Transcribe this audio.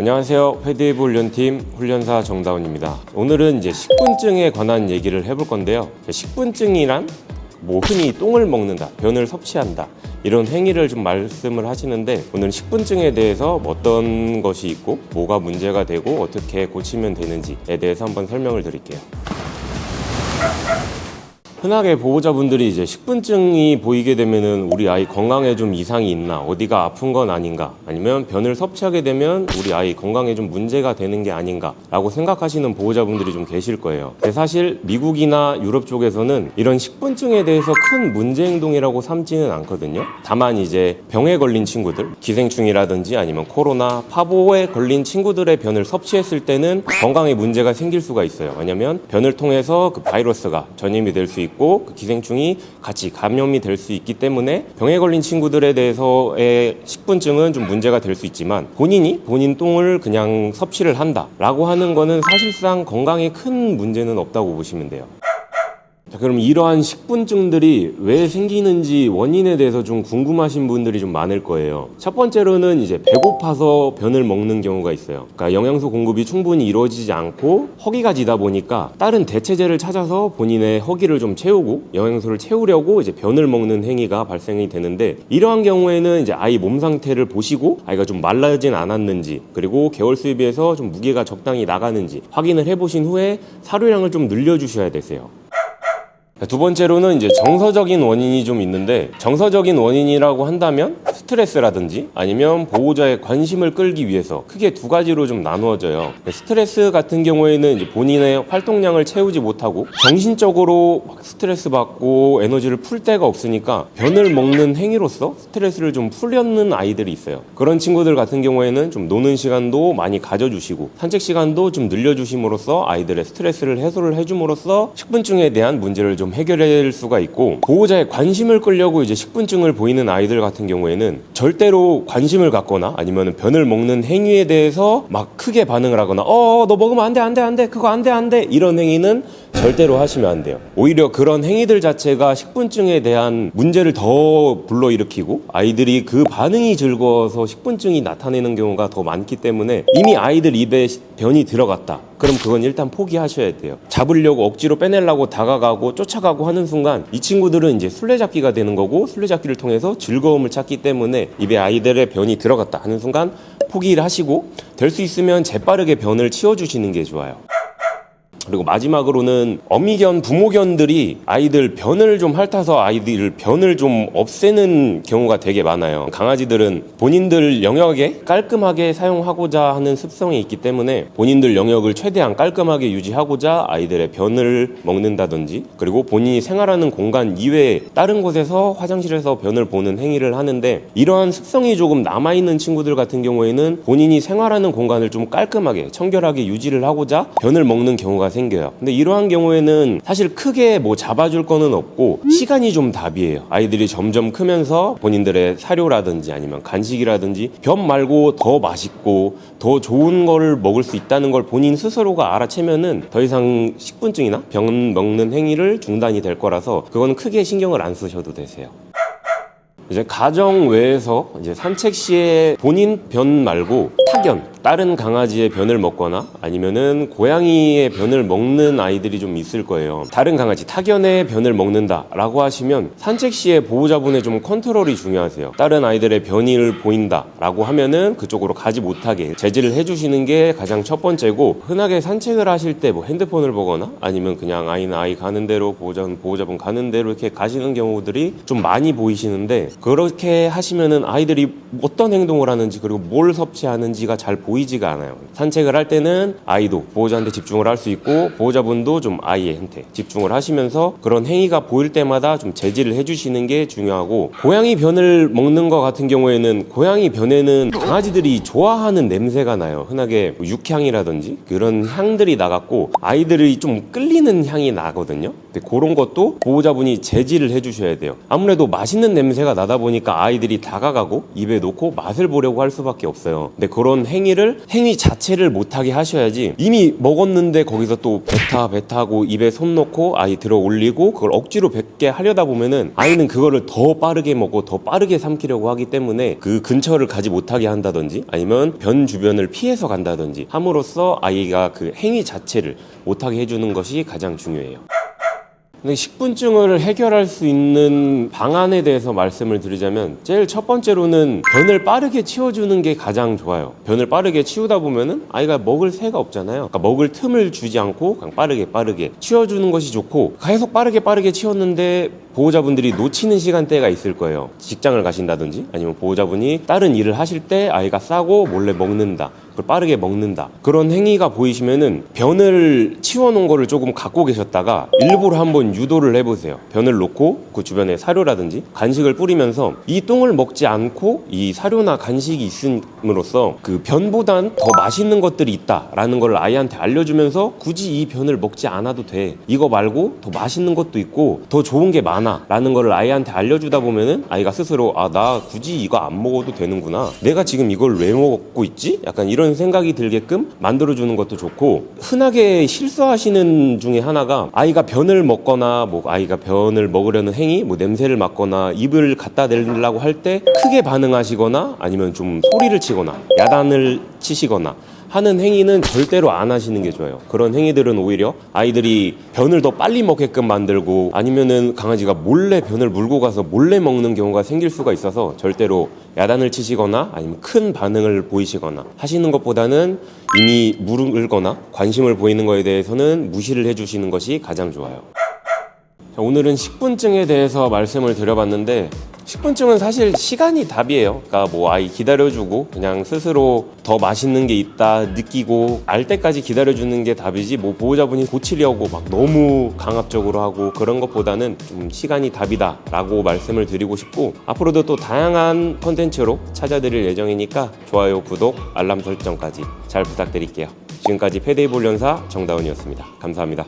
안녕하세요. 패드웨이브 훈련팀 훈련사 정다운입니다. 오늘은 이제 식분증에 관한 얘기를 해볼 건데요. 식분증이란 흔히 똥을 먹는다, 변을 섭취한다 이런 행위를 좀 말씀을 하시는데, 오늘은 식분증에 대해서 어떤 것이 있고 뭐가 문제가 되고 어떻게 고치면 되는지에 대해서 한번 설명을 드릴게요. 흔하게 보호자분들이 이제 식분증이 보이게 되면은 우리 아이 건강에 좀 이상이 있나, 어디가 아픈 건 아닌가, 아니면 변을 섭취하게 되면 우리 아이 건강에 좀 문제가 되는 게 아닌가 라고 생각하시는 보호자분들이 좀 계실 거예요. 근데 사실 미국이나 유럽 쪽에서는 이런 식분증에 대해서 큰 문제 행동이라고 삼지는 않거든요. 다만 이제 병에 걸린 친구들, 기생충이라든지 아니면 코로나, 파보에 걸린 친구들의 변을 섭취했을 때는 건강에 문제가 생길 수가 있어요. 왜냐면 변을 통해서 그 바이러스가 전염이 될 수 있고 그 기생충이 같이 감염이 될 수 있기 때문에 병에 걸린 친구들에 대해서의 식분증은 좀 문제가 될 수 있지만, 본인 똥을 그냥 섭취를 한다라고 하는 거는 사실상 건강에 큰 문제는 없다고 보시면 돼요. 자, 그럼 이러한 식분증들이 왜 생기는지 원인에 대해서 좀 궁금하신 분들이 좀 많을 거예요. 첫 번째로는 이제 배고파서 변을 먹는 경우가 있어요. 그러니까 영양소 공급이 충분히 이루어지지 않고 허기가 지다 보니까 다른 대체제를 찾아서 본인의 허기를 좀 채우고 영양소를 채우려고 이제 변을 먹는 행위가 발생이 되는데, 이러한 경우에는 이제 아이 몸 상태를 보시고 아이가 좀 말라진 않았는지, 그리고 개월수에 비해서 좀 무게가 적당히 나가는지 확인을 해보신 후에 사료량을 좀 늘려주셔야 되세요. 두 번째로는 이제 정서적인 원인이 좀 있는데, 정서적인 원인이라고 한다면 스트레스라든지 아니면 보호자의 관심을 끌기 위해서 크게 두 가지로 좀 나누어져요. 스트레스 같은 경우에는 이제 본인의 활동량을 채우지 못하고 정신적으로 막 스트레스 받고 에너지를 풀 데가 없으니까 변을 먹는 행위로서 스트레스를 좀 풀려는 아이들이 있어요. 그런 친구들 같은 경우에는 좀 노는 시간도 많이 가져주시고 산책 시간도 좀 늘려주심으로써 아이들의 스트레스를 해소를 해줌으로써 식분증에 대한 문제를 좀 해결할 수가 있고, 보호자의 관심을 끌려고 이제 식분증을 보이는 아이들 같은 경우에는 절대로 관심을 갖거나 아니면 변을 먹는 행위에 대해서 막 크게 반응을 하거나 너 먹으면 안 돼 그거 안 돼 이런 행위는 절대로 하시면 안 돼요. 오히려 그런 행위들 자체가 식분증에 대한 문제를 더 불러일으키고 아이들이 그 반응이 즐거워서 식분증이 나타내는 경우가 더 많기 때문에, 이미 아이들 입에 변이 들어갔다 그럼 그건 일단 포기하셔야 돼요. 잡으려고 억지로 빼내려고 다가가고 쫓아가고 하는 순간 이 친구들은 이제 술래잡기가 되는 거고, 술래잡기를 통해서 즐거움을 찾기 때문에 입에 아이들의 변이 들어갔다 하는 순간 포기를 하시고, 될 수 있으면 재빠르게 변을 치워주시는 게 좋아요. 그리고 마지막으로는 어미견, 부모견들이 아이들 변을 좀 핥아서 아이들 변을 좀 없애는 경우가 되게 많아요. 강아지들은 본인들 영역에 깔끔하게 사용하고자 하는 습성이 있기 때문에 본인들 영역을 최대한 깔끔하게 유지하고자 아이들의 변을 먹는다든지, 그리고 본인이 생활하는 공간 이외에 다른 곳에서 화장실에서 변을 보는 행위를 하는데, 이러한 습성이 조금 남아있는 친구들 같은 경우에는 본인이 생활하는 공간을 좀 깔끔하게 청결하게 유지를 하고자 변을 먹는 경우가 생겨요. 근데 이러한 경우에는 사실 크게 잡아줄 거는 없고 시간이 좀 답이에요. 아이들이 점점 크면서 본인들의 사료라든지 아니면 간식이라든지 변 말고 더 맛있고 더 좋은 거를 먹을 수 있다는 걸 본인 스스로가 알아채면은 더 이상 식분증이나 변 먹는 행위를 중단이 될 거라서 그건 크게 신경을 안 쓰셔도 되세요. 이제 가정 외에서 이제 산책 시에 본인 변 말고 타견, 다른 강아지의 변을 먹거나 아니면은 고양이의 변을 먹는 아이들이 좀 있을 거예요. 다른 강아지, 타견의 변을 먹는다라고 하시면 산책 시에 보호자분의 좀 컨트롤이 중요하세요. 다른 아이들의 변이를 보인다라고 하면은 그쪽으로 가지 못하게 제지를 해주시는 게 가장 첫 번째고, 흔하게 산책을 하실 때 핸드폰을 보거나 아니면 그냥 아이는 아이 가는 대로 보호자분 가는 대로 이렇게 가시는 경우들이 좀 많이 보이시는데, 그렇게 하시면은 아이들이 어떤 행동을 하는지 그리고 뭘 섭취하는지가 잘 보이지가 않아요. 산책을 할 때는 아이도 보호자한테 집중을 할 수 있고 보호자분도 좀 아이한테 집중을 하시면서 그런 행위가 보일 때마다 좀 제지를 해주시는 게 중요하고, 고양이 변을 먹는 것 같은 경우에는 고양이 변에는 강아지들이 좋아하는 냄새가 나요. 흔하게 육향이라든지 그런 향들이 나갖고 아이들이 좀 끌리는 향이 나거든요. 근데 그런 것도 보호자분이 제지를 해주셔야 돼요. 아무래도 맛있는 냄새가 나다 보니까 아이들이 다가가고 입에 놓고 맛을 보려고 할 수밖에 없어요. 근데 그런 행위 자체를 못하게 하셔야지, 이미 먹었는데 거기서 또 뱉다 하고 입에 손 놓고 아이 들어 올리고 그걸 억지로 뱉게 하려다 보면은 아이는 그거를 더 빠르게 먹고 더 빠르게 삼키려고 하기 때문에 그 근처를 가지 못하게 한다든지 아니면 변 주변을 피해서 간다든지 함으로써 아이가 그 행위 자체를 못하게 해주는 것이 가장 중요해요. 근데 식분증을 해결할 수 있는 방안에 대해서 말씀을 드리자면, 제일 첫 번째로는 변을 빠르게 치워주는 게 가장 좋아요. 변을 빠르게 치우다 보면은 아이가 먹을 새가 없잖아요. 그러니까 먹을 틈을 주지 않고 그냥 빠르게 치워주는 것이 좋고, 계속 빠르게 치웠는데 보호자분들이 놓치는 시간대가 있을 거예요. 직장을 가신다든지 아니면 보호자분이 다른 일을 하실 때 아이가 싸고 몰래 먹는다, 그걸 빠르게 먹는다, 그런 행위가 보이시면은 변을 치워놓은 거를 조금 갖고 계셨다가 일부러 한번 유도를 해보세요. 변을 놓고 그 주변에 사료라든지 간식을 뿌리면서 이 똥을 먹지 않고 이 사료나 간식이 있음으로써 그 변보단 더 맛있는 것들이 있다라는 걸 아이한테 알려주면서 굳이 이 변을 먹지 않아도 돼, 이거 말고 더 맛있는 것도 있고 더 좋은 게 많아 라는 걸 아이한테 알려주다 보면은 아이가 스스로 나 굳이 이거 안 먹어도 되는구나, 내가 지금 이걸 왜 먹고 있지? 약간 이런 생각이 들게끔 만들어주는 것도 좋고, 흔하게 실수하시는 중에 하나가 아이가 변을 먹거나 아이가 변을 먹으려는 행위, 냄새를 맡거나 입을 갖다 대려고 할 때 크게 반응하시거나 아니면 좀 소리를 치거나 야단을 치시거나 하는 행위는 절대로 안 하시는 게 좋아요. 그런 행위들은 오히려 아이들이 변을 더 빨리 먹게끔 만들고 아니면은 강아지가 몰래 변을 물고 가서 몰래 먹는 경우가 생길 수가 있어서 절대로 야단을 치시거나 아니면 큰 반응을 보이시거나 하시는 것보다는 이미 물거나 관심을 보이는 거에 대해서는 무시를 해주시는 것이 가장 좋아요. 자, 오늘은 식분증에 대해서 말씀을 드려봤는데, 식분증은 사실 시간이 답이에요. 그러니까 아이 기다려주고 그냥 스스로 더 맛있는 게 있다 느끼고 알 때까지 기다려주는 게 답이지, 보호자분이 고치려고 막 너무 강압적으로 하고 그런 것보다는 좀 시간이 답이다 라고 말씀을 드리고 싶고, 앞으로도 또 다양한 컨텐츠로 찾아드릴 예정이니까 좋아요, 구독, 알람 설정까지 잘 부탁드릴게요. 지금까지 패데이 훈련사 정다운이었습니다. 감사합니다.